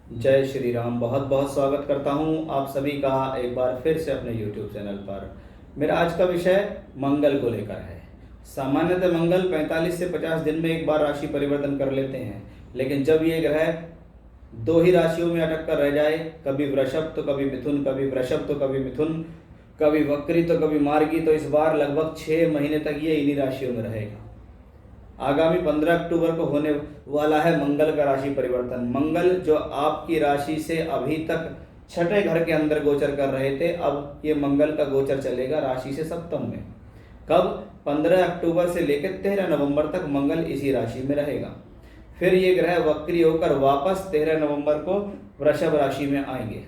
जय श्री राम। बहुत बहुत स्वागत करता हूं आप सभी का एक बार फिर से अपने YouTube चैनल पर। मेरा आज का विषय मंगल को लेकर है। सामान्यतः मंगल 45 से 50 दिन में एक बार राशि परिवर्तन कर लेते हैं, लेकिन जब ये ग्रह दो ही राशियों में अटक कर रह जाए, कभी वृषभ तो कभी मिथुन, कभी वृषभ तो कभी मिथुन, कभी वक्री तो कभी मार्गी, तो इस बार लगभग 6 महीने तक ये इन्हीं राशियों में रहेगा। आगामी 15 अक्टूबर को होने वाला है मंगल का राशि परिवर्तन। मंगल जो आपकी राशि से अभी तक छठे घर के अंदर गोचर कर रहे थे, अब ये मंगल का गोचर चलेगा राशि से सप्तम में। कब? 15 अक्टूबर से लेकर 13 नवंबर तक मंगल इसी राशि में रहेगा। फिर ये ग्रह वक्री होकर वापस 13 नवंबर को वृषभ राशि में आएंगे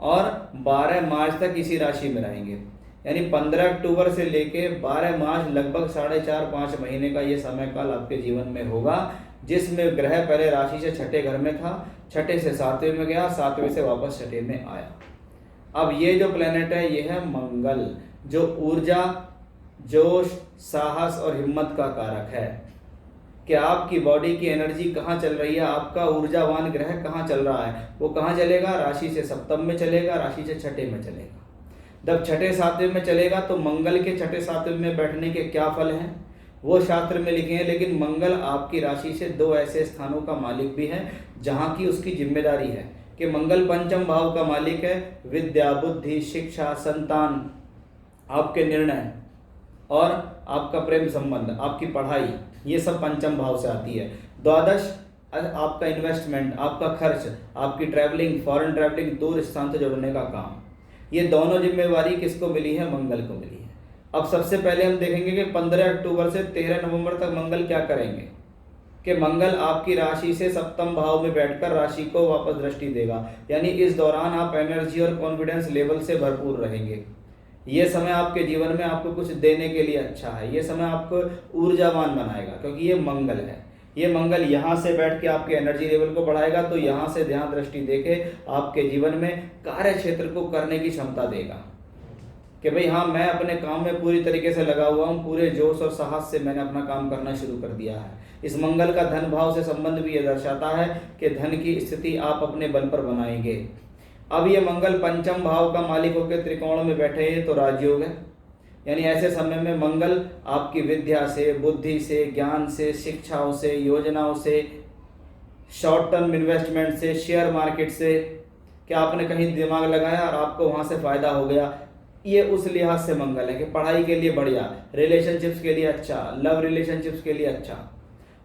और 12 मार्च तक इसी राशि में रहेंगे। यानी 15 अक्टूबर से लेके 12 मार्च लगभग 4.5-5 महीने का ये समय काल आपके जीवन में होगा, जिसमें ग्रह पहले राशि से छठे घर में था, छठे से सातवें में गया, सातवें से वापस छठे में आया। अब ये जो प्लेनेट है ये है मंगल, जो ऊर्जा, जोश, साहस और हिम्मत का कारक है कि आपकी बॉडी की एनर्जी कहाँ चल रही है, आपका ऊर्जावान ग्रह कहाँ चल रहा है। वो कहाँ चलेगा? राशि से सप्तम में चलेगा, राशि से छठे में चलेगा। जब छठे सातवें में चलेगा तो मंगल के छठे सातवें में बैठने के क्या फल हैं वो शास्त्र में लिखे हैं, लेकिन मंगल आपकी राशि से दो ऐसे स्थानों का मालिक भी है जहां की उसकी जिम्मेदारी है कि मंगल पंचम भाव का मालिक है। विद्या, बुद्धि, शिक्षा, संतान, आपके निर्णय और आपका प्रेम संबंध, आपकी पढ़ाई, ये सब पंचम भाव से आती है। द्वादश आपका इन्वेस्टमेंट, आपका खर्च, आपकी ट्रैवलिंग, फॉरेन ट्रैवलिंग, दूर स्थान से जुड़ने का काम, ये दोनों जिम्मेवारी किसको मिली है? मंगल को मिली है। अब सबसे पहले हम देखेंगे कि 15 अक्टूबर से 13 नवंबर तक मंगल क्या करेंगे कि मंगल आपकी राशि से सप्तम भाव में बैठकर राशि को वापस दृष्टि देगा। यानी इस दौरान आप एनर्जी और कॉन्फिडेंस लेवल से भरपूर रहेंगे। ये समय आपके जीवन में आपको कुछ देने के लिए अच्छा है। ये समय आपको ऊर्जावान बनाएगा क्योंकि ये मंगल है। ये मंगल यहाँ से बैठ के आपके एनर्जी लेवल को बढ़ाएगा, तो यहाँ से ध्यान दृष्टि देके आपके जीवन में कार्य क्षेत्र को करने की क्षमता देगा कि भाई हाँ, मैं अपने काम में पूरी तरीके से लगा हुआ हूँ, पूरे जोश और साहस से मैंने अपना काम करना शुरू कर दिया है। इस मंगल का धन भाव से संबंध भी ये दर्शाता है कि धन की स्थिति आप अपने बल पर बनाएंगे। अब ये मंगल पंचम भाव का मालिक होकर त्रिकोण में बैठे हैं तो राजयोग है। यानी ऐसे समय में मंगल आपकी विद्या से, बुद्धि से, ज्ञान से, शिक्षाओं से, योजनाओं से, शॉर्ट टर्म इन्वेस्टमेंट से, शेयर मार्केट से, क्या आपने कहीं दिमाग लगाया और आपको वहां से फायदा हो गया, ये उस लिहाज से मंगल है कि पढ़ाई के लिए बढ़िया, रिलेशनशिप्स के लिए अच्छा, लव रिलेशनशिप्स के लिए अच्छा,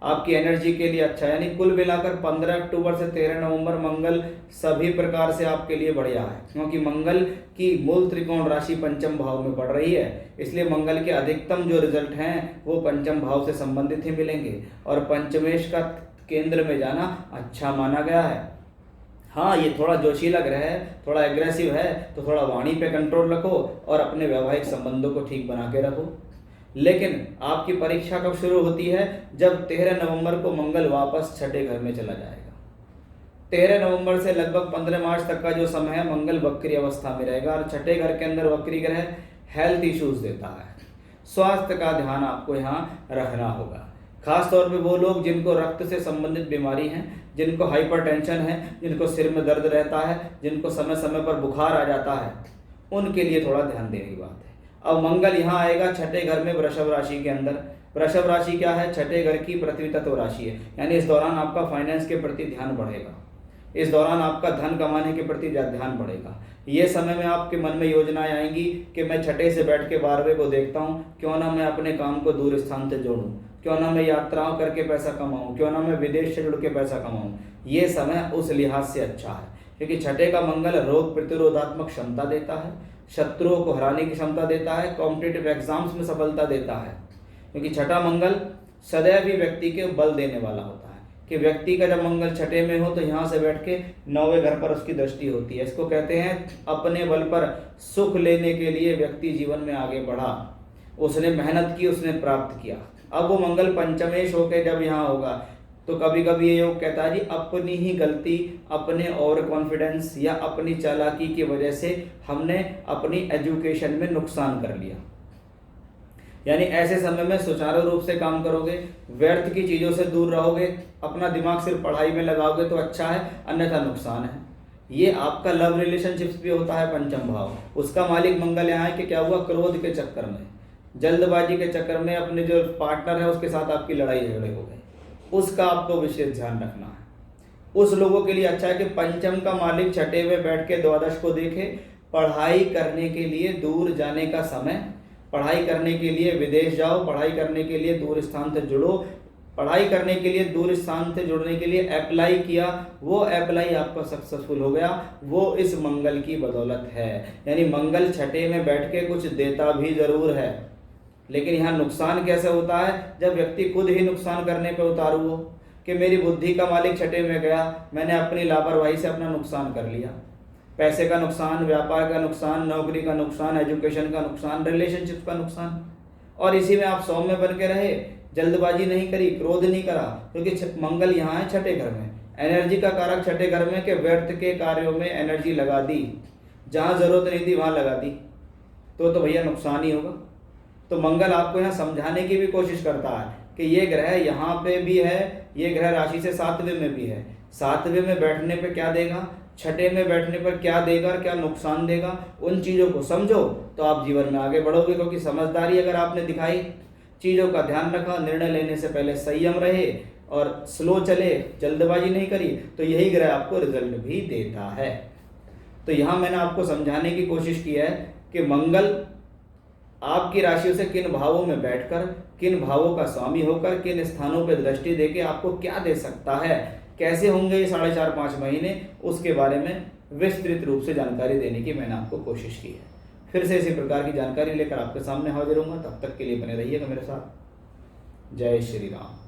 आपकी एनर्जी के लिए अच्छा। यानी कुल मिलाकर 15 अक्टूबर से 13 नवंबर मंगल सभी प्रकार से आपके लिए बढ़िया है, क्योंकि मंगल की मूल त्रिकोण राशि पंचम भाव में पड़ रही है। इसलिए मंगल के अधिकतम जो रिजल्ट हैं वो पंचम भाव से संबंधित ही मिलेंगे और पंचमेश का केंद्र में जाना अच्छा माना गया है। हाँ, ये थोड़ा जोशीला ग्रह है, थोड़ा एग्रेसिव है, तो थोड़ा वाणी पे कंट्रोल रखो और अपने वैवाहिक संबंधों को ठीक बना के रखो। लेकिन आपकी परीक्षा कब शुरू होती है? जब 13 नवंबर को मंगल वापस छठे घर में चला जाएगा। 13 नवंबर से लगभग 15 मार्च तक का जो समय है मंगल वक्री अवस्था में रहेगा और छठे घर के अंदर वक्री ग्रह हेल्थ इश्यूज देता है। स्वास्थ्य का ध्यान आपको यहाँ रखना होगा। खास तौर पे वो लोग जिनको रक्त से संबंधित बीमारी है, जिनको हाइपरटेंशन है, जिनको सिर में दर्द रहता है, जिनको समय समय पर बुखार आ जाता है, उनके लिए थोड़ा ध्यान देने की बात है। अब मंगल यहाँ आएगा छठे घर में वृषभ राशि के अंदर। वृषभ राशि क्या है? छठे घर की पृथ्वी तत्व राशि है। यानी इस दौरान आपका फाइनेंस के प्रति ध्यान बढ़ेगा, इस दौरान आपका धन कमाने के प्रति ध्यान बढ़ेगा। ये समय में आपके मन में योजनाएं आएंगी कि मैं छठे से बैठ के 12वें को देखता हूँ, क्यों ना मैं अपने काम को दूर स्थान से जोड़ूं, क्यों ना मैं यात्राओं करके पैसा कमाऊं, क्यों ना मैं विदेश से जुड़ के पैसा कमाऊं। ये समय उस लिहाज से अच्छा है क्योंकि छठे का मंगल रोग प्रतिरोधात्मक क्षमता देता है, शत्रुओं को हराने की क्षमता देता है, कॉम्पिटिटिव एग्जाम्स में सफलता देता है। क्योंकि छठा मंगल सदैव ही व्यक्ति के बल देने वाला होता है कि व्यक्ति का जब मंगल छठे में हो तो यहाँ से बैठ के 9वें घर पर उसकी दृष्टि होती है। इसको कहते हैं अपने बल पर सुख लेने के लिए व्यक्ति जीवन में आगे बढ़ा, उसने मेहनत की, उसने प्राप्त किया। अब वो मंगल पंचमेश होकर जब यहाँ होगा तो कभी कभी ये योग कहता है जी अपनी ही गलती, अपने ओवर कॉन्फिडेंस या अपनी चालाकी की वजह से हमने अपनी एजुकेशन में नुकसान कर लिया। यानी ऐसे समय में सुचारू रूप से काम करोगे, व्यर्थ की चीज़ों से दूर रहोगे, अपना दिमाग सिर्फ पढ़ाई में लगाओगे तो अच्छा है, अन्यथा नुकसान है। ये आपका लव रिलेशनशिप्स भी होता है पंचम भाव, उसका मालिक मंगल यहाँ है कि क्या हुआ, क्रोध के चक्कर में, जल्दबाजी के चक्कर में अपने जो पार्टनर है उसके साथ आपकी लड़ाई झगड़े हो गए, उसका आपको विशेष ध्यान रखना है। उस लोगों के लिए अच्छा है कि पंचम का मालिक छठे में बैठ के द्वादश को देखे। पढ़ाई करने के लिए दूर जाने का समय, पढ़ाई करने के लिए विदेश जाओ, पढ़ाई करने के लिए दूर स्थान से जुड़ो, पढ़ाई करने के लिए दूर स्थान से जुड़ने के लिए अप्लाई किया, वो अप्लाई आपका सक्सेसफुल हो गया, वो इस मंगल की बदौलत है। यानी मंगल छठे में बैठ के कुछ देता भी जरूर है, लेकिन यहाँ नुकसान कैसे होता है, जब व्यक्ति खुद ही नुकसान करने पे उतारू हो कि मेरी बुद्धि का मालिक छठे में गया, मैंने अपनी लापरवाही से अपना नुकसान कर लिया, पैसे का नुकसान, व्यापार का नुकसान, नौकरी का नुकसान, एजुकेशन का नुकसान, रिलेशनशिप का नुकसान, और इसी में आप सौम्य बन के रहे, जल्दबाजी नहीं करी, क्रोध नहीं करा, क्योंकि मंगल यहाँ है छठे घर में, एनर्जी का कारक छठे घर में, के व्यर्थ के कार्यों में एनर्जी लगा दी, जहाँ जरूरत नहीं थी वहाँ लगा दी, तो भैया नुकसान ही होगा। तो मंगल आपको यहाँ समझाने की भी कोशिश करता है कि ये ग्रह यहाँ पे भी है, ये ग्रह राशि से सातवें में भी है, सातवें में बैठने पे क्या देगा, छठे में बैठने पर क्या देगा, क्या नुकसान देगा, उन चीज़ों को समझो तो आप जीवन में आगे बढ़ोगे। क्योंकि समझदारी अगर आपने दिखाई, चीज़ों का ध्यान रखा, निर्णय लेने से पहले संयम रहे और स्लो चले, जल्दबाजी नहीं करी, तो यही ग्रह आपको रिजल्ट भी देता है। तो यहाँ मैंने आपको समझाने की कोशिश की है कि मंगल आपकी राशियों से किन भावों में बैठकर, किन भावों का स्वामी होकर, किन स्थानों पर दृष्टि देके आपको क्या दे सकता है, कैसे होंगे ये 4.5-5 महीने, उसके बारे में विस्तृत रूप से जानकारी देने की मैंने आपको कोशिश की है। फिर से इसी प्रकार की जानकारी लेकर आपके सामने हाजिर होऊंगा, तब तक के लिए बने रहिएगा मेरे साथ। जय श्री राम।